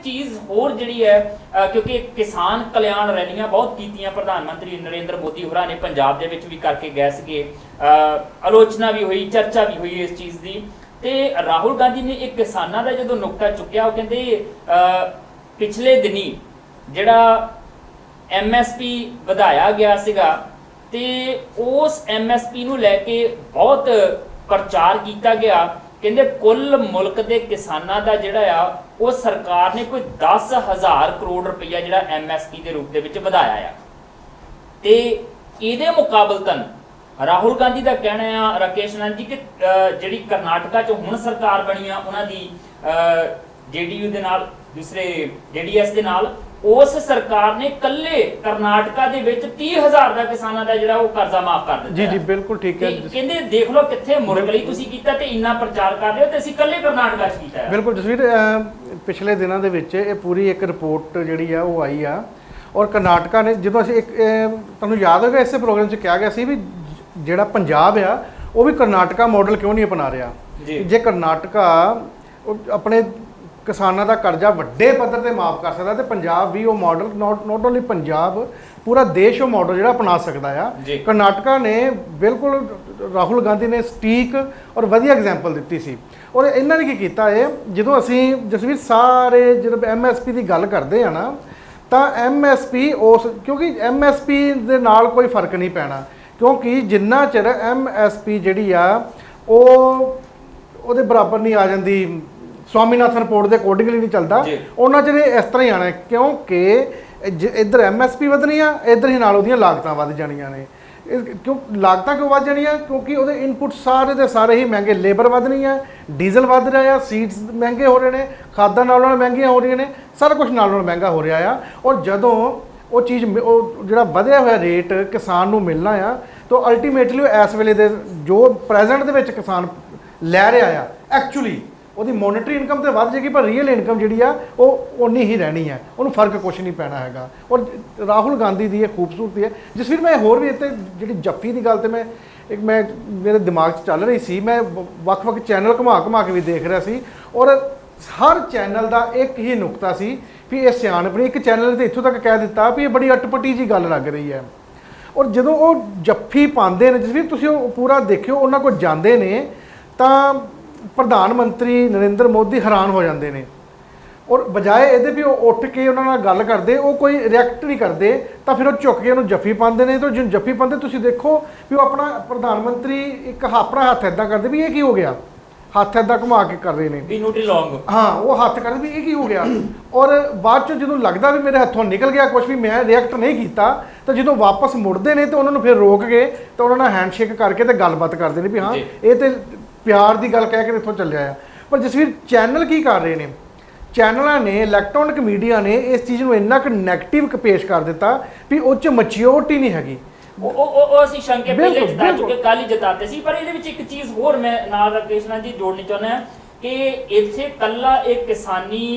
चीज़ होर जिहड़ी है क्योंकि किसान कल्याण रैलियां बहुत कीतियां प्रधानमंत्री नरेंद्र मोदी होरां ने पंजाब दे विच भी करके गए सीगे, आलोचना भी हुई, चर्चा भी हुई इस चीज़ की। तो राहुल गांधी ने एक किसानां दा जदों नुकता चुक्या, वो कहंदे पिछले दिनी जिहड़ा MSP वधाया गया सीगा ते उस MSP नूं लैके बहुत प्रचार किया गया। कहंदे कुल मुल्क के किसानां दा जिहड़ा आ वो सरकार ने कोई 10,000 करोड़ रुपया जिहड़ा MSP के रूप दे विच वधाया आ। ते इहदे मुकाबलतन राहुल गांधी का कहना है, राकेश आनंद जी, कि जिहड़ी कर्नाटका च हुण सरकार बनी आ उन्हां दी JDU दे नाल, दूसरे JDS दे नाल, उस सरकार ने कल्ले कर्नाटका दे विच 30,000 दा किसानां दा जिहड़ा वो कर्जा माफ कर दित्ता। जी जी बिल्कुल ठीक है। कहंदे देख लो कित्थे मुल्क लई तुसीं कीता ते इन्ना प्रचार कर रहे हो ते असीं कल्ले कर्नाटका च कीता है। बिल्कुल जसवीर, पिछले दिनों के विच ये पूरी एक रिपोर्ट जिहड़ी आ वो आई आ, और कर्नाटका ने जो असीं एक तुहानूं याद होगा इस प्रोग्राम च कहा गया सी भी जिहड़ा पंजाब आ वो भी कर्नाटका मॉडल क्यों नहीं अपना रहा। जे कर्नाटका अपने किसानों का कर्जा वड्डे पद्धर ते माफ़ कर सकता, तो पंजाब भी वो मॉडल नॉट ओनली पंजाब पूरा देश वो मॉडल जो अपना सकता है। कर्नाटका ने बिल्कुल राहुल गांधी ने सटीक और वधिया एग्जाम्पल दी सी। और इन्होंने की किया है, जो असी जसवीर सारे जो MSP की गल करते हैं ना, तो MSP उस क्योंकि MSP दे नाल कोई फर्क नहीं पैना, क्योंकि जिन्ना चिर MSP जिहड़ी आ वो बराबर नहीं आ जाती, स्वामीनाथन रिपोर्ट के अकॉर्डिंगली नहीं चलता, उन्होंने चर इस तरह ही आना है। क्योंकि इधर MSP वधनी आ, इधर ही नाल उहदियां लागतां वध जाणियां ने। क्यों लागतां क्यों वध जाणियां? क्योंकि उहदे इनपुट सारे दे सारे ही महंगे, लेबर वधनी है, डीजल वध रहा है, सीड्स महंगे हो रहे हैं, खादां नालों महंगियां हो रही ने, सारा कुछ नालों महंगा हो रहा है। और जदों वो चीज़ जिहड़ा वधिया होया रेट किसान नूं मिलना आ, तो अल्टीमेटली इस वेले दे जो प्रेजेंट दे विच किसान लै रहा है एक्चुअली ਉਹਦੀ ਮੋਨਿਟਰੀ ਇਨਕਮ ਤੇ ਵੱਧ ਜਾਏਗੀ, ਪਰ ਰੀਅਲ ਇਨਕਮ ਜਿਹੜੀ ਆ ਉਹ ਉਨੀ ਹੀ ਰਹਿਣੀ ਹੈ, ਉਹਨੂੰ ਫਰਕ ਕੁਛ ਨਹੀਂ ਪੈਣਾ ਹੈਗਾ। ਔਰ ਰਾਹੁਲ ਗਾਂਧੀ ਦੀ ਇਹ ਖੂਬਸੂਰਤੀ ਹੈ। ਜਿਸ ਫਿਰ ਮੈਂ ਹੋਰ ਵੀ ਇੱਥੇ ਜਿਹੜੀ ਜੱਫੀ ਦੀ ਗੱਲ ਤੇ ਮੈਂ ਮੇਰੇ ਦਿਮਾਗ 'ਚ ਚੱਲ ਰਹੀ ਸੀ, ਮੈਂ ਵੱਖ-ਵੱਖ ਚੈਨਲ ਘੁਮਾ ਕੇ ਵੀ ਦੇਖ ਰਿਹਾ ਸੀ, ਔਰ ਹਰ ਚੈਨਲ ਦਾ ਇੱਕ ਹੀ ਨੁਕਤਾ ਸੀ ਵੀ ਇਹ ਸਿਆਣਪ, ਇੱਕ ਚੈਨਲ ਤੇ ਇੱਥੋਂ ਤੱਕ ਕਹਿ ਦਿੱਤਾ ਵੀ ਇਹ ਬੜੀ ਅਟਪਟੀ ਜੀ ਗੱਲ ਲੱਗ ਰਹੀ ਹੈ। ਔਰ ਜਦੋਂ ਉਹ ਜੱਫੀ ਪਾਉਂਦੇ ਨੇ, ਜਿਸ ਵੀ ਤੁਸੀਂ ਉਹ ਪੂਰਾ ਦੇਖਿਓ, ਉਹਨਾਂ ਕੋਲ ਜਾਂਦੇ ਨੇ ਤਾਂ प्रधान मंत्री नरेंद्र मोदी हैरान हो जाते हैं। और बजाए ये भी उठ के उन्होंने गल करते, वो कोई रिएक्ट नहीं करते, तो फिर वो झुक के उन्होंने जफ्फी पाते हैं। तो जो जफ्फी पाते तुम देखो भी वो अपना प्रधानमंत्री एक अपना हाथ इदा करते भी ये की हो गया, हाथ इदा घुमा के कर रहे हैं, हाँ वो हाथ करते भी ये की हो गया। और बाद चो जो लगता भी मेरे हथों निकल गया कुछ भी, मैं रिएक्ट नहीं किया, तो जो वापस मुड़ते हैं तो उन्होंने फिर रोक के तो उन्होंने हैंडशेक करके तो गलबात करते हैं भी हाँ ये तो प्यार की गल कह के इतों चलिया है। पर जसवीर चैनल की कर रहे हैं, चैनलों ने इलैक्ट्रॉनिक मीडिया ने इस चीज़ को इन्ना क नैगेटिव पेश कर दिता भी उस मैच्योरिटी नहीं हैगी। ਅਸੀਂ ਸ਼ੰਕੇ ਪਹਿਲੇ ਜਿਤਾ ਚੁੱਕੇ, ਕੱਲ ਹੀ ਜਿਤਾਤੇ ਸੀ। ਪਰ ਇਹਦੇ ਵਿੱਚ ਇੱਕ ਚੀਜ਼ ਹੋਰ ਮੈਂ ਨਾਲ ਰਾਕੇਸ਼ ਨਾਲ ਜੀ ਜੋੜਨੀ ਚਾਹੁੰਦਾ ਹਾਂ कि इत्थे कल्ला एक किसानी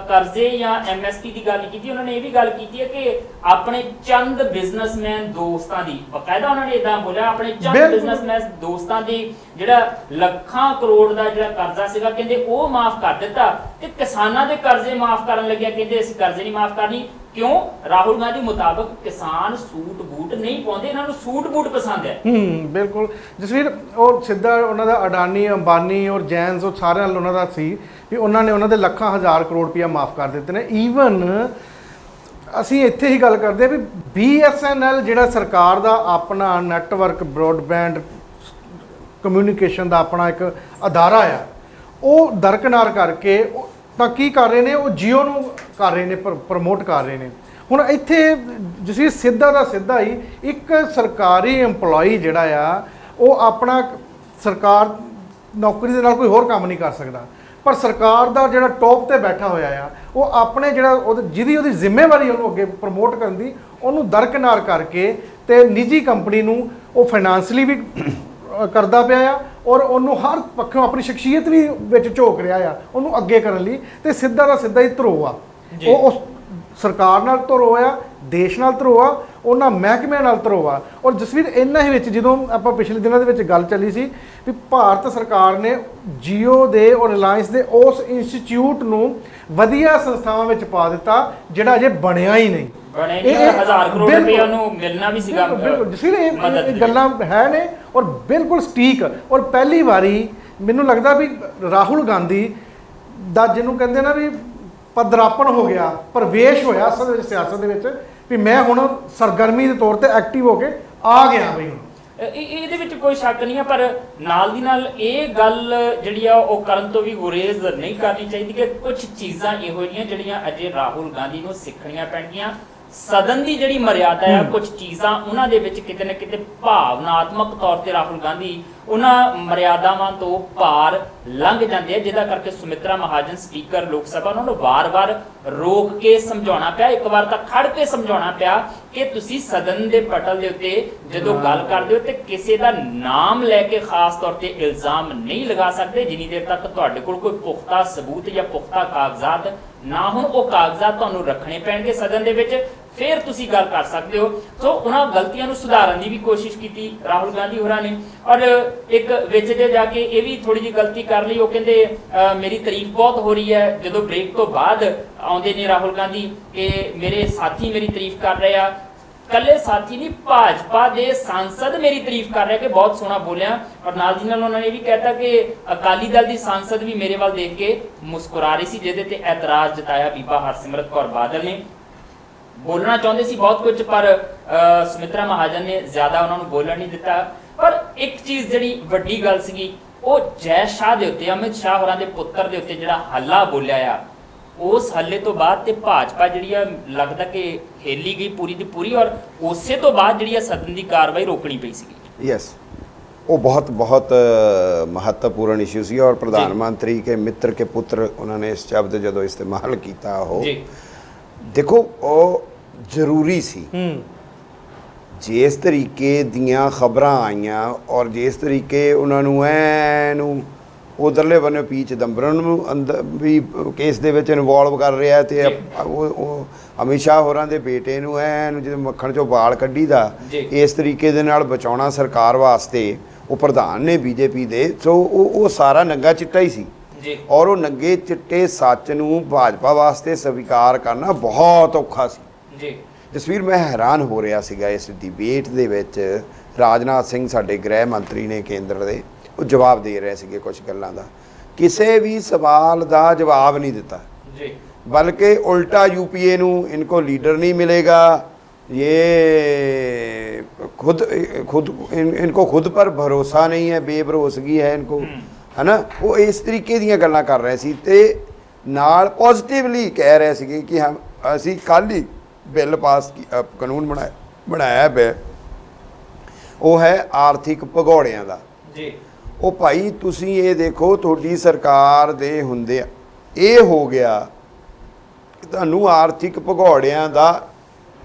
कर्जे या MSP की गल की, उन्होंने ये भी गल की है कि अपने चंद बिजनेसमैन दोस्तों की, बकायदा उन्होंने इदा बोलिया अपने चंद बिजनेसमैन दोस्तों की जिहड़ा लखां करोड़ का जिहड़ा कर्जा सीगा कहंदे वो माफ कर दिता, ते किसानां दे कर्जे माफ करन लग्या कहंदे असीं कर्जे नहीं माफ करनी। क्यों? राहुल गांधी मुताबिक किसान सूट बूट नहीं पाते, इन्होंने सूट बूट पसंद है। बिल्कुल जसवीर, और सीधा उन्होंने अडानी अंबानी और जैन्स और सारे उन्होंने सी भी उन्होंने उन्होंने लखां हज़ार करोड़ रुपया माफ़ कर दिते हैं। ईवन असी इत्थे ही गल करते भी BSNL जिहड़ा सरकार का अपना नैटवर्क ब्रॉडबैंड कम्यूनीकेशन का अपना एक अदारा आ, वो दरकिनार करके तो की कर रहे हैं, वो जियो नूं कर रहे हैं, प्रमोट कर रहे हैं। हुण इत्थे जिस सीधा दा सीधा ही एक सरकारी एम्पलॉई जिहड़ा आ वो अपना सरकार नौकरी दे नाल कोई होर काम नहीं कर सकता, पर सरकार दा जिहड़ा टॉप ते बैठा होया आ वो अपने जिहड़ा जिहदी उहदी जिम्मेवारी उहनूं अगे प्रमोट करन दी उहनूं दरकिनार करके ते निजी कंपनी नूं वो फाइनैंशियली भी करदा पिया आ और उन्होंने हर पक्षों अपनी शख्सियत भी विच झोक रहा आ उन्होंने अगे करने लई, ते सीधा दा सीधा ही धरो आ। उस ਸਰਕਾਰ ਨਾਲ ਧਰੋ ਆ, ਦੇਸ਼ ਨਾਲ ਧਰੋ ਆ, ਉਹਨਾਂ ਮਹਿਕਮਿਆਂ ਨਾਲ ਧਰੋ ਆ। ਔਰ ਜਸਵੀਰ ਇਹਨਾਂ ਹੀ ਵਿੱਚ ਜਦੋਂ ਆਪਾਂ ਪਿਛਲੇ ਦਿਨਾਂ ਦੇ ਵਿੱਚ ਗੱਲ ਚੱਲੀ ਸੀ ਵੀ ਭਾਰਤ ਸਰਕਾਰ ਨੇ ਜੀਓ ਦੇ ਔਰ ਰਿਲਾਇੰਸ ਦੇ ਉਸ ਇੰਸਟੀਚਿਊਟ ਨੂੰ ਵਧੀਆ ਸੰਸਥਾਵਾਂ ਵਿੱਚ ਪਾ ਦਿੱਤਾ ਜਿਹੜਾ ਅਜੇ ਬਣਿਆ ਹੀ ਨਹੀਂ। ਇਹ 1000 ਕਰੋੜ ਰੁਪਏ ਨੂੰ ਮਿਲਣਾ ਵੀ ਸੀਗਾ। ਬਿਲਕੁਲ ਜਸਵੀਰ ਇਹ ਗੱਲਾਂ ਹੈ ਨੇ ਔਰ ਬਿਲਕੁਲ ਸਟੀਕ। ਔਰ ਪਹਿਲੀ ਵਾਰੀ ਮੈਨੂੰ ਲੱਗਦਾ ਵੀ ਰਾਹੁਲ ਗਾਂਧੀ ਦਾ ਜਿਹਨੂੰ ਕਹਿੰਦੇ ਨਾ ਵੀ ਪਦਰਾਪਣ ਹੋ ਗਿਆ, ਪ੍ਰਵੇਸ਼ ਹੋਇਆ ਅਸਲ ਵਿੱਚ ਸਿਆਸਤ ਦੇ ਵਿੱਚ ਵੀ ਮੈਂ ਹੁਣ ਸਰਗਰਮੀ ਦੇ ਤੌਰ ਤੇ ਐਕਟਿਵ ਹੋ ਕੇ ਆ ਗਿਆ ਬਈ। ਇਹਦੇ ਵਿੱਚ ਕੋਈ ਸ਼ੱਕ ਨਹੀਂ ਹੈ, ਪਰ ਨਾਲ ਦੀ ਨਾਲ ਇਹ ਗੱਲ ਜਿਹੜੀ ਆ ਉਹ ਕਰਨ ਤੋਂ ਵੀ ਗੁਰੇਜ਼ ਨਹੀਂ ਕਰਨੀ ਚਾਹੀਦੀ ਕਿ ਕੁਝ ਚੀਜ਼ਾਂ ਇਹੋ ਜਿਹੀਆਂ ਜਿਹੜੀਆਂ ਅਜੇ ਰਾਹੁਲ ਗਾਂਧੀ ਨੂੰ ਸਿੱਖਣੀਆਂ ਪੈਣਗੀਆਂ। ਸਦਨ ਦੀ ਜਿਹੜੀ ਮਰਿਆਦਾ ਆ, ਕੁਝ ਚੀਜ਼ਾਂ ਉਹਨਾਂ ਦੇ ਵਿੱਚ ਕਿਤੇ ਨਾ ਕਿਤੇ ਭਾਵਨਾਤਮਕ ਤੌਰ ਤੇ ਰਾਹੁਲ ਗਾਂਧੀ ਉਹਨਾਂ ਮਰਿਆਦਾਵਾਂ ਤੋਂ ਪਾਰ ਲੰਘ ਜਾਂਦੇ ਆ, ਜਿਹਦਾ ਕਰਕੇ ਸੁਮਿਤਰਾ ਮਹਾਜਨ ਸਪੀਕਰ ਲੋਕ ਸਭਾ ਉਹਨਾਂ ਨੂੰ ਵਾਰ-ਵਾਰ ਰੋਕ ਕੇ ਸਮਝਾਉਣਾ ਪਿਆ। ਇੱਕ ਵਾਰ ਤਾਂ ਖੜ ਕੇ ਸਮਝਾਉਣਾ ਪਿਆ ਕਿ ਤੁਸੀਂ ਸਦਨ ਦੇ ਪਟਲ ਦੇ ਉੱਤੇ ਜਦੋਂ ਗੱਲ ਕਰਦੇ ਹੋ ਤੇ ਕਿਸੇ ਦਾ ਨਾਮ ਲੈ ਕੇ ਖਾਸ ਤੌਰ ਤੇ ਇਲਜ਼ਾਮ ਨਹੀਂ ਲਗਾ ਸਕਦੇ ਜਿੰਨੀ ਦੇਰ ਤੱਕ ਤੁਹਾਡੇ ਕੋਲ ਕੋਈ ਪੁਖਤਾ ਸਬੂਤ ਜਾਂ ਪੁਖਤਾ ਕਾਗਜ਼ਾਤ ਨਾ ਹੋਣ। ਉਹ ਕਾਗਜ਼ਾਤ ਤੁਹਾਨੂੰ ਰੱਖਣੇ ਪੈਣਗੇ ਸਦਨ ਦੇ ਵਿੱਚ, ਫਿਰ ਤੁਸੀਂ ਗੱਲ ਕਰ ਸਕਦੇ ਹੋ। ਸੋ ਉਹਨਾਂ ਗਲਤੀਆਂ ਨੂੰ ਸੁਧਾਰਨ ਦੀ ਵੀ ਕੋਸ਼ਿਸ਼ ਕੀਤੀ ਰਾਹੁਲ ਗਾਂਧੀ ਹੋਰਾਂ ਨੇ। ਔਰ ਇੱਕ ਵਿੱਚ ਜੇ ਜਾ ਕੇ ਇਹ ਵੀ ਥੋੜੀ ਜਿਹੀ ਗਲਤੀ ਕਰ ਲਈ, ਉਹ ਕਹਿੰਦੇ ਮੇਰੀ ਤਾਰੀਫ ਬਹੁਤ ਹੋ ਰਹੀ ਹੈ। ਜਦੋਂ ਬ੍ਰੇਕ ਤੋਂ ਬਾਅਦ ਆਉਂਦੇ ਨੇ ਰਾਹੁਲ ਗਾਂਧੀ ਕਿ ਮੇਰੇ ਸਾਥੀ ਮੇਰੀ ਤਾਰੀਫ ਕਰ ਰਹੇ ਆ, ਕੱਲੇ ਸਾਥੀ ਨਹੀਂ ਭਾਜਪਾ ਦੇ ਸਾਂਸਦ ਮੇਰੀ ਤਾਰੀਫ ਕਰ ਰਿਹਾ ਕਿ ਬਹੁਤ ਸੋਹਣਾ ਬੋਲਿਆ। ਔਰ ਨਾਲ ਦੀ ਨਾਲ ਉਹਨਾਂ ਨੇ ਇਹ ਵੀ ਕਹਿਤਾ ਕਿ ਅਕਾਲੀ ਦਲ ਦੀ ਸਾਂਸਦ ਵੀ ਮੇਰੇ ਵੱਲ ਦੇਖ ਕੇ ਮੁਸਕਰਾ ਰਹੀ ਸੀ, ਜਿਹਦੇ ਤੇ ਐਤਰਾਜ਼ ਜਤਾਇਆ ਬੀਬਾ ਹਰਸਿਮਰਤ ਕੌਰ ਬਾਦਲ ਨੇ। ਬੋਲਣਾ ਚਾਹੁੰਦੇ ਸੀ ਬਹੁਤ ਕੁਝ, ਪਰ ਸੁਮਿਤਰਾ ਮਹਾਜਨ ਨੇ ਜ਼ਿਆਦਾ ਉਹਨਾਂ ਨੂੰ ਬੋਲਣ ਨਹੀਂ ਦਿੱਤਾ। ਪਰ ਇੱਕ ਚੀਜ਼ ਜਿਹੜੀ ਵੱਡੀ ਗੱਲ ਸੀਗੀ ਉਹ ਜੈ ਸ਼ਾਹ ਦੇ ਉੱਤੇ, ਅਮਿਤ ਸ਼ਾਹ ਹੋਰਾਂ ਦੇ ਪੁੱਤਰ ਦੇ ਉੱਤੇ ਜਿਹੜਾ ਹੱਲਾ ਬੋਲਿਆ ਆ, ਉਸ ਹੱਲੇ ਤੋਂ ਬਾਅਦ ਤੇ ਭਾਜਪਾ ਜਿਹੜੀ ਆ ਲੱਗਦਾ ਕਿ ਹਿੱਲੀ ਗਈ ਪੂਰੀ ਦੀ ਪੂਰੀ। ਔਰ ਉਸੇ ਤੋਂ ਬਾਅਦ ਜਿਹੜੀ ਆ ਸਦਨ ਦੀ ਕਾਰਵਾਈ ਰੋਕਣੀ ਪਈ ਸੀਗੀ। यस, वो बहुत बहुत महत्वपूर्ण इशू सी। और प्रधानमंत्री के मित्र के पुत्र उन्होंने इस शब्द जो इस्तेमाल किया हो, देखो वो जरूरी सी। जिस तरीके दियां खबरां आईयां और जिस तरीके उन्होंने ऐनू उधरले बने पी चिदंबरम ਨੂੰ ਅੰਦਰ ਵੀ ਕੇਸ ਦੇ ਵਿੱਚ ਇਨਵੋਲਵ ਕਰ ਰਿਹਾ ਤੇ ਉਹ ਅਮਿਤ ਸ਼ਾਹ ਹੋਰਾਂ ਦੇ ਬੇਟੇ ਨੂੰ ਐਨ ਜਦੋਂ ਮੱਖਣ ਚੋਂ ਵਾਲ ਕੱਢੀ ਦਾ ਇਸ ਤਰੀਕੇ ਦੇ ਨਾਲ ਬਚਾਉਣਾ ਸਰਕਾਰ ਵਾਸਤੇ ਉਹ ਪ੍ਰਧਾਨ ਨੇ ਬੀਜੇਪੀ ਦੇ। ਸੋ ਉਹ ਸਾਰਾ ਨੰਗਾ ਚਿੱਟਾ ਹੀ ਸੀ ਔਰ ਉਹ ਨੰਗੇ ਚਿੱਟੇ ਸੱਚ ਨੂੰ ਭਾਜਪਾ ਵਾਸਤੇ ਸਵੀਕਾਰ ਕਰਨਾ ਬਹੁਤ ਔਖਾ ਸੀ। ਜਸਵੀਰ ਮੈਂ ਹੈਰਾਨ ਹੋ ਰਿਹਾ ਸੀਗਾ ਇਸ ਡਿਬੇਟ ਦੇ ਵਿੱਚ। ਰਾਜਨਾਥ ਸਿੰਘ ਸਾਡੇ ਗ੍ਰਹਿ ਮੰਤਰੀ ਨੇ ਕੇਂਦਰ ਦੇ, ਉਹ ਜਵਾਬ ਦੇ ਰਹੇ ਸੀਗੇ ਕੁਝ ਗੱਲਾਂ ਦਾ, ਕਿਸੇ ਵੀ ਸਵਾਲ ਦਾ ਜਵਾਬ ਨਹੀਂ ਦਿੱਤਾ ਜੀ, ਬਲਕਿ ਉਲਟਾ यूपीए ਨੂੰ इनको लीडर नहीं मिलेगा, ये खुद इनको खुद पर भरोसा नहीं है, बेभरोसगी है इनको, है ना। वो इस तरीके ਦੀਆਂ ਗੱਲਾਂ ਕਰ ਰਹੇ ਸੀ ਤੇ ਨਾਲ ਪੋਜ਼ਿਟਿਵਲੀ ਕਹਿ ਰਹੇ ਸੀਗੇ ਕਿ ਹਮ ਅਸੀਂ ਕੱਲ੍ਹ ਹੀ ਬਿੱਲ ਪਾਸ ਕਾਨੂੰਨ ਬਣਾਇਆ ਹੈ, ਉਹ ਹੈ ਆਰਥਿਕ ਭਗੌੜਿਆਂ ਦਾ ਜੀ। ਉਹ ਭਾਈ ਤੁਸੀਂ ਇਹ ਦੇਖੋ ਤੁਹਾਡੀ ਸਰਕਾਰ ਦੇ ਹੁੰਦੇ ਇਹ ਹੋ ਗਿਆ ਕਿ ਤੁਹਾਨੂੰ ਆਰਥਿਕ ਭਗੌੜਿਆਂ ਦਾ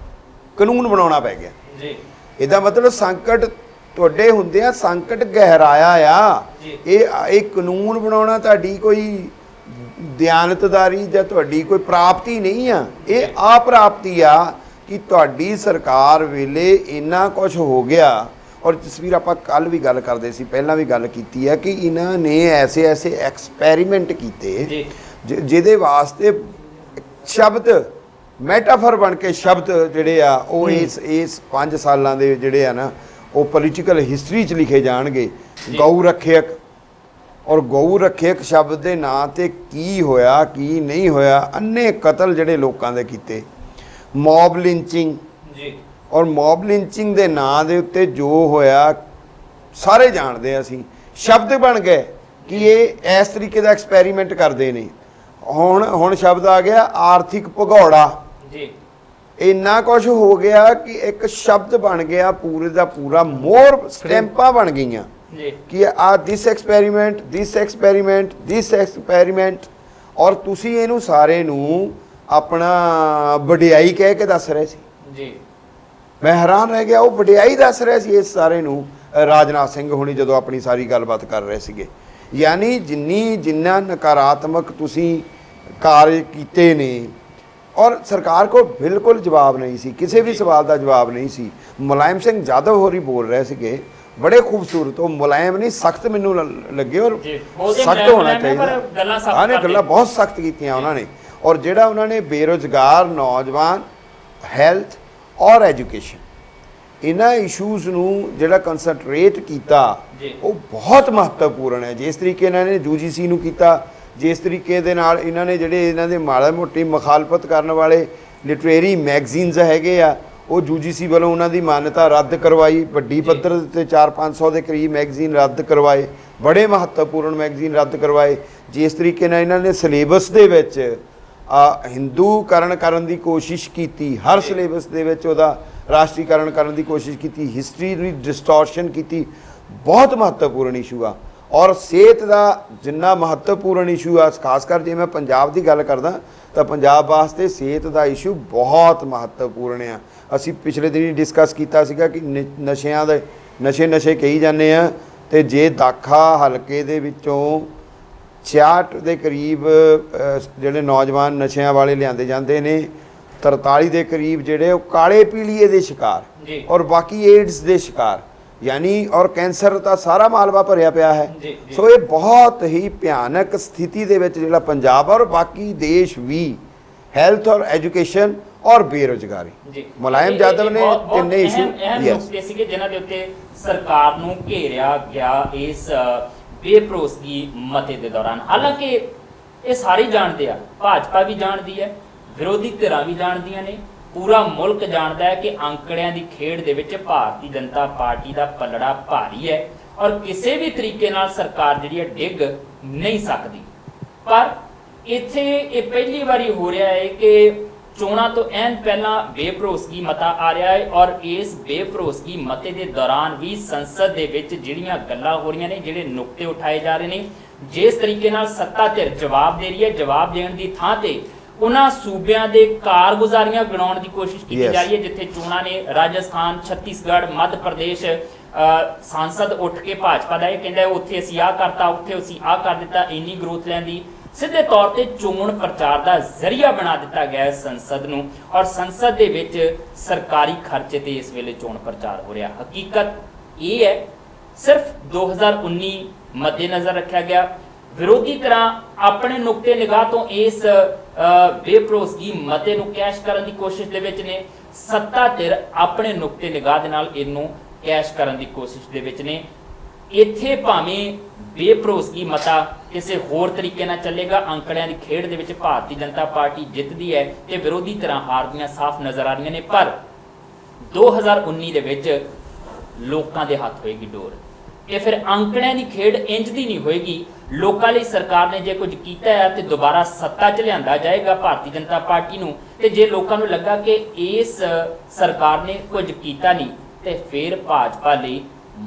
ਕਾਨੂੰਨ ਬਣਾਉਣਾ ਪੈ ਗਿਆ ਜੀ। ਇਹਦਾ ਮਤਲਬ ਸੰਕਟ ਤੁਹਾਡੇ ਹੁੰਦੇ ਆ, ਸੰਕਟ ਗਹਿਰਾਇਆ ਆ। ਇਹ ਕਾਨੂੰਨ ਬਣਾਉਣਾ ਤੁਹਾਡੀ ਕੋਈ ਦਿਆਨਤਦਾਰੀ ਜਾਂ ਤੁਹਾਡੀ ਕੋਈ ਪ੍ਰਾਪਤੀ ਨਹੀਂ ਆ, ਇਹ ਅਪ੍ਰਾਪਤੀ ਆ ਕਿ ਤੁਹਾਡੀ ਸਰਕਾਰ ਵੇਲੇ ਇੰਨਾ ਕੁਝ ਹੋ ਗਿਆ। ਔਰ ਤਸਵੀਰ ਆਪਾਂ ਕੱਲ੍ਹ ਵੀ ਗੱਲ ਕਰਦੇ ਸੀ, ਪਹਿਲਾਂ ਵੀ ਗੱਲ ਕੀਤੀ ਹੈ ਕਿ ਇਹਨਾਂ ਨੇ ਐਸੇ ਐਕਸਪੈਰੀਮੈਂਟ ਕੀਤੇ ਜਿਹਦੇ ਵਾਸਤੇ ਸ਼ਬਦ ਮੈਟਾਫਰ ਬਣ ਕੇ ਸ਼ਬਦ ਜਿਹੜੇ ਆ ਉਹ ਇਸ 5 ਸਾਲਾਂ ਦੇ ਜਿਹੜੇ ਆ ਨਾ ਉਹ ਪੋਲੀਟੀਕਲ ਹਿਸਟਰੀ 'ਚ ਲਿਖੇ ਜਾਣਗੇ। ਗਊ ਰੱਖਿਅਕ ਔਰ ਗਊ ਰੱਖਿਅਕ ਸ਼ਬਦ ਦੇ ਨਾਂ 'ਤੇ ਕੀ ਹੋਇਆ ਕੀ ਨਹੀਂ ਹੋਇਆ, ਅੰਨੇ ਕਤਲ ਜਿਹੜੇ ਲੋਕਾਂ ਦੇ ਕੀਤੇ, ਮੌਬ ਲਿੰਚਿੰਗ ਜੀ। ਔਰ ਮੌਬ ਲਿੰਚਿੰਗ ਦੇ ਨਾਂ ਦੇ ਉੱਤੇ ਜੋ ਹੋਇਆ ਸਾਰੇ ਜਾਣਦੇ ਅਸੀਂ, ਸ਼ਬਦ ਬਣ ਗਏ ਕਿ ਇਹ ਇਸ ਤਰੀਕੇ ਦਾ ਐਕਸਪੈਰੀਮੈਂਟ ਕਰਦੇ ਨੇ। ਹੁਣ ਸ਼ਬਦ ਆ ਗਿਆ ਆਰਥਿਕ ਭਗੌੜਾ ਜੀ। ਇੰਨਾ ਕੁਝ ਹੋ ਗਿਆ ਕਿ ਇੱਕ ਸ਼ਬਦ ਬਣ ਗਿਆ, ਪੂਰੇ ਦਾ ਪੂਰਾ ਮੋਹਰ ਸਟੈਂਪਾਂ ਬਣ ਗਈਆਂ ਕਿ ਆ ਦਿਸ ਐਕਸਪੈਰੀਮੈਂਟ। ਔਰ ਤੁਸੀਂ ਇਹਨੂੰ ਸਾਰੇ ਨੂੰ ਆਪਣਾ ਵਡਿਆਈ ਕਹਿ ਕੇ ਦੱਸ ਰਹੇ ਸੀ ਜੀ। ਮੈਂ ਹੈਰਾਨ ਰਹਿ ਗਿਆ, ਉਹ ਵਡਿਆਈ ਦੱਸ ਰਿਹਾ ਸੀ ਇਸ ਸਾਰੇ ਨੂੰ ਰਾਜਨਾਥ ਸਿੰਘ ਹੁਣੀ ਜਦੋਂ ਆਪਣੀ ਸਾਰੀ ਗੱਲਬਾਤ ਕਰ ਰਹੇ ਸੀਗੇ। ਯਾਨੀ ਜਿੰਨਾ ਨਕਾਰਾਤਮਕ ਤੁਸੀਂ ਕਾਰਜ ਕੀਤੇ ਨੇ ਔਰ ਸਰਕਾਰ ਕੋਲ ਬਿਲਕੁਲ ਜਵਾਬ ਨਹੀਂ ਸੀ, ਕਿਸੇ ਵੀ ਸਵਾਲ ਦਾ ਜਵਾਬ ਨਹੀਂ ਸੀ। ਮੁਲਾਇਮ ਸਿੰਘ ਯਾਦਵ ਹੋਰੀ ਬੋਲ ਰਹੇ ਸੀਗੇ, ਬੜੇ ਖੂਬਸੂਰਤ, ਉਹ ਮੁਲਾਇਮ ਨਹੀਂ ਸਖਤ ਮੈਨੂੰ ਲੱਗੇ, ਔਰ ਸਖਤ ਹੋਣਾ ਚਾਹੀਦਾ। ਹਾਂ ਨੇ ਗੱਲਾਂ ਬਹੁਤ ਸਖਤ ਕੀਤੀਆਂ ਉਹਨਾਂ ਨੇ। ਔਰ ਜਿਹੜਾ ਉਹਨਾਂ ਨੇ ਬੇਰੁਜ਼ਗਾਰ ਨੌਜਵਾਨ, ਹੈਲਥ ਔਰ ਐਜੂਕੇਸ਼ਨ, ਇਹਨਾਂ ਇਸ਼ੂਜ਼ ਨੂੰ ਜਿਹੜਾ ਕੰਸੈਂਟਰੇਟ ਕੀਤਾ ਉਹ ਬਹੁਤ ਮਹੱਤਵਪੂਰਨ ਹੈ। ਜਿਸ ਤਰੀਕੇ ਨਾਲ ਇਹਨੇ UGC ਨੂੰ ਕੀਤਾ, ਜਿਸ ਤਰੀਕੇ ਦੇ ਨਾਲ ਇਹਨਾਂ ਨੇ ਜਿਹੜੇ ਇਹਨਾਂ ਦੇ ਮਾੜਾ ਮੋਟੀ ਮੁਖਾਲਫਤ ਕਰਨ ਵਾਲੇ ਲਿਟਰੇਰੀ ਮੈਗਜ਼ੀਨਸ ਹੈਗੇ ਆ, ਉਹ UGC ਵੱਲੋਂ ਉਹਨਾਂ ਦੀ ਮਾਨਤਾ ਰੱਦ ਕਰਵਾਈ। ਵੱਡੀ ਪੱਧਰ ਤੇ 400-500 ਦੇ ਕਰੀਬ ਮੈਗਜ਼ੀਨ ਰੱਦ ਕਰਵਾਏ, ਬੜੇ ਮਹੱਤਵਪੂਰਨ ਮੈਗਜ਼ੀਨ ਰੱਦ ਕਰਵਾਏ। ਜਿਸ ਤਰੀਕੇ ਨਾਲ ਇਹਨਾਂ ਨੇ ਸਿਲੇਬਸ ਦੇ ਵਿੱਚ ਹਿੰਦੂਕਰਨ ਕਰਨ ਦੀ ਕੋਸ਼ਿਸ਼ ਕੀਤੀ, ਹਰ ਸਿਲੇਬਸ ਦੇ ਵਿੱਚ ਉਹਦਾ ਰਾਸ਼ਟਰੀਕਰਨ ਕਰਨ ਦੀ ਕੋਸ਼ਿਸ਼ ਕੀਤੀ, ਹਿਸਟਰੀ ਦੀ ਡਿਸਟੋਰਸ਼ਨ ਕੀਤੀ, ਬਹੁਤ ਮਹੱਤਵਪੂਰਨ ਇਸ਼ੂ ਆ। ਔਰ ਸਿਹਤ ਦਾ ਜਿੰਨਾ ਮਹੱਤਵਪੂਰਨ ਇਸ਼ੂ ਆ, ਖਾਸ ਕਰ ਜੇ ਮੈਂ ਪੰਜਾਬ ਦੀ ਗੱਲ ਕਰਦਾ ਤਾਂ ਪੰਜਾਬ ਵਾਸਤੇ ਸਿਹਤ ਦਾ ਇਸ਼ੂ ਬਹੁਤ ਮਹੱਤਵਪੂਰਨ ਆ। ਅਸੀਂ ਪਿਛਲੇ ਦਿਨੀ ਡਿਸਕਸ ਕੀਤਾ ਸੀਗਾ ਕਿ ਨਸ਼ਿਆਂ ਦੇ ਨਸ਼ੇ ਕਹੀ ਜਾਂਦੇ ਆ, ਤੇ ਜੇ ਦਾਖਾ ਹਲਕੇ ਦੇ ਵਿੱਚੋਂ 66 ਦੇ ਕਰੀਬ ਜਿਹੜੇ ਨੌਜਵਾਨ ਨਸ਼ਿਆਂ ਵਾਲੇ ਲਿਆਂਦੇ ਜਾਂਦੇ ਨੇ, 43 ਦੇ ਕਰੀਬ ਜਿਹੜੇ ਉਹ ਕਾਲੇ ਪੀਲੀਏ ਦੇ ਸ਼ਿਕਾਰ, ਔਰ ਬਾਕੀ ਏਡਸ ਦੇ ਸ਼ਿਕਾਰ, ਯਾਨੀ ਔਰ ਕੈਂਸਰ ਦਾ ਸਾਰਾ ਮਾਲਵਾ ਭਰਿਆ ਪਿਆ ਹੈ। ਸੋ ਇਹ ਬਹੁਤ ਹੀ ਭਿਆਨਕ ਸਥਿਤੀ ਦੇ ਵਿੱਚ ਜਿਹੜਾ ਪੰਜਾਬ ਔਰ ਬਾਕੀ ਦੇਸ਼ ਵੀ, ਹੈਲਥ ਔਰ ਐਜੂਕੇਸ਼ਨ ਔਰ ਬੇਰੁਜ਼ਗਾਰੀ, ਮੁਲਾਇਮ ਯਾਦਵ ਨੇ ਤਿੰਨੇ ਇਸ਼ੂ ਸੀਗੇ ਜਿਨ੍ਹਾਂ ਦੇ ਉੱਤੇ ਸਰਕਾਰ ਨੂੰ ਘੇਰਿਆ ਗਿਆ ਇਸ ਬੇਭਰੋਸਗੀ ਮਤੇ ਦੇ ਦੌਰਾਨ। ਹਾਲਾਂਕਿ ਇਹ ਸਾਰੇ ਜਾਣਦੇ ਆ, ਭਾਜਪਾ ਵੀ ਜਾਣਦੀ ਹੈ, ਵਿਰੋਧੀ ਧਿਰਾਂ ਵੀ ਜਾਣਦੀਆਂ ਨੇ, ਪੂਰਾ ਮੁਲਕ ਜਾਣਦਾ ਹੈ ਕਿ ਅੰਕੜਿਆਂ ਦੀ ਖੇਡ ਦੇ ਵਿੱਚ ਭਾਰਤੀ ਜਨਤਾ ਪਾਰਟੀ ਦਾ ਪੱਲੜਾ ਭਾਰੀ ਹੈ ਔਰ ਕਿਸੇ ਵੀ ਤਰੀਕੇ ਨਾਲ ਸਰਕਾਰ ਜਿਹੜੀ ਹੈ ਡਿੱਗ ਨਹੀਂ ਸਕਦੀ। ਪਰ ਇੱਥੇ ਇਹ ਪਹਿਲੀ ਵਾਰੀ ਹੋ ਰਿਹਾ ਹੈ ਕਿ ਚੋਣਾਂ ਤੋਂ ਐਨ ਪਹਿਲਾਂ ਬੇਭਰੋਸਗੀ ਮਤਾ ਆ ਰਿਹਾ ਹੈ ਔਰ ਇਸ ਬੇਭਰੋਸਗੀ ਮਤੇ ਦੇ ਦੌਰਾਨ ਵੀ ਸੰਸਦ ਦੇ ਵਿੱਚ ਜਿਹੜੀਆਂ ਗੱਲਾਂ ਹੋ ਰਹੀਆਂ ਨੇ, ਜਿਹੜੇ ਨੁਕਤੇ ਉਠਾਏ ਜਾ ਰਹੇ ਨੇ, ਜਿਸ ਤਰੀਕੇ ਨਾਲ ਸੱਤਾ ਧਿਰ ਜਵਾਬ ਦੇ ਰਹੀ ਹੈ, ਜਵਾਬ ਦੇਣ ਦੀ ਥਾਂ ਤੇ ਉਹਨਾਂ ਸੂਬਿਆਂ ਦੇ ਕਾਰਗੁਜ਼ਾਰੀਆਂ ਗਿਣਾਉਣ ਦੀ ਕੋਸ਼ਿਸ਼ ਕੀਤੀ ਜਾ ਰਹੀ ਹੈ ਜਿੱਥੇ ਚੋਣਾਂ ਨੇ ਰਾਜਸਥਾਨ, ਛੱਤੀਸਗੜ੍ਹ, ਮੱਧ ਪ੍ਰਦੇਸ਼, ਸਾਂਸਦ ਉੱਠ ਕੇ ਭਾਜਪਾ ਦਾ ਇਹ ਕਹਿੰਦਾ ਉੱਥੇ ਅਸੀਂ ਆਹ ਕਰਤਾ, ਉੱਥੇ ਅਸੀਂ ਆਹ ਕਰ ਦਿੱਤਾ, ਇੰਨੀ ਗਰੋਥ ਲੈਂਦੀ, ਸਿੱਧੇ ਤੌਰ ਤੇ ਚੋਣ ਪ੍ਰਚਾਰ ਦਾ ਜ਼ਰੀਆ ਬਣਾ ਦਿੱਤਾ ਗਿਆ ਹੈ ਸੰਸਦ ਨੂੰ। ਔਰ ਸੰਸਦ ਦੇ ਵਿੱਚ ਸਰਕਾਰੀ ਖਰਚੇ ਤੇ ਇਸ ਵੇਲੇ ਚੋਣ ਪ੍ਰਚਾਰ ਹੋ ਰਿਹਾ। ਹਕੀਕਤ ਇਹ ਹੈ ਸਿਰਫ 2019 ਮੱਦੇਨਜ਼ਰ ਰੱਖਿਆ ਗਿਆ। ਵਿਰੋਧੀ ਧਿਰਾਂ ਆਪਣੇ ਨੁਕਤੇ ਨਿਗਾਹ ਤੋਂ ਇਸ ਬੇਭਰੋਸਗੀ ਮਤੇ ਨੂੰ ਕੈਸ਼ ਕਰਨ ਦੀ ਕੋਸ਼ਿਸ਼ ਦੇ ਵਿੱਚ ਨੇ, ਸੱਤਾ ਧਿਰ ਆਪਣੇ ਨੁਕਤੇ ਨਿਗਾਹ ਦੇ ਨਾਲ ਇਹਨੂੰ ਕੈਸ਼ ਕਰਨ ਦੀ ਕੋਸ਼ਿਸ਼ ਦੇ ਵਿੱਚ ਨੇ। ਇੱਥੇ ਭਾਵੇਂ ਬੇਭਰੋਸਗੀ ਮਤਾ ਕਿਸੇ ਹੋਰ ਤਰੀਕੇ ਨਾਲ ਚੱਲੇਗਾ, ਅੰਕੜਿਆਂ ਦੀ ਖੇਡ ਦੇ ਵਿੱਚ ਭਾਰਤੀ ਜਨਤਾ ਪਾਰਟੀ ਜਿੱਤਦੀ ਹੈ ਤੇ ਵਿਰੋਧੀ ਧਿਰਾਂ ਹਾਰਦੀਆਂ ਸਾਫ਼ ਨਜ਼ਰ ਆ ਰਹੀਆਂ ਨੇ। ਪਰ 2019 ਦੇ ਵਿੱਚ ਲੋਕਾਂ ਦੇ ਹੱਥ ਹੋਏਗੀ ਡੋਰ। ਇਹ ਫਿਰ ਅੰਕੜਿਆਂ ਦੀ ਖੇਡ ਇੰਜ ਦੀ ਨਹੀਂ ਹੋਏਗੀ। ਲੋਕਾਂ ਲਈ ਸਰਕਾਰ ਨੇ ਜੇ ਕੁਝ ਕੀਤਾ ਹੈ ਤੇ ਦੁਬਾਰਾ ਸੱਤਾ 'ਚ ਲਿਆਂਦਾ ਜਾਏਗਾ ਭਾਰਤੀ ਜਨਤਾ ਪਾਰਟੀ ਨੂੰ, ਤੇ ਜੇ ਲੋਕਾਂ ਨੂੰ ਲੱਗਾ ਕਿ ਇਸ ਸਰਕਾਰ ਨੇ ਕੁਝ ਕੀਤਾ ਨਹੀਂ ਤੇ ਫਿਰ ਭਾਜਪਾ ਲਈ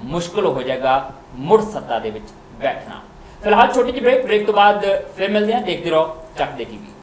ਮੁਸ਼ਕਲ ਹੋ ਜਾਏਗਾ ਮੁੜ ਸੱਤਾ ਦੇ ਵਿੱਚ ਬੈਠਣਾ। ਫਿਲਹਾਲ ਛੋਟੀ ਜਿਹੀ ਬ੍ਰੇਕ ਤੋਂ ਬਾਅਦ ਫਿਰ ਮਿਲਦੇ ਹਾਂ। ਦੇਖਦੇ ਰਹੋ ਚੱਕਦੇ ਟੀਵੀ।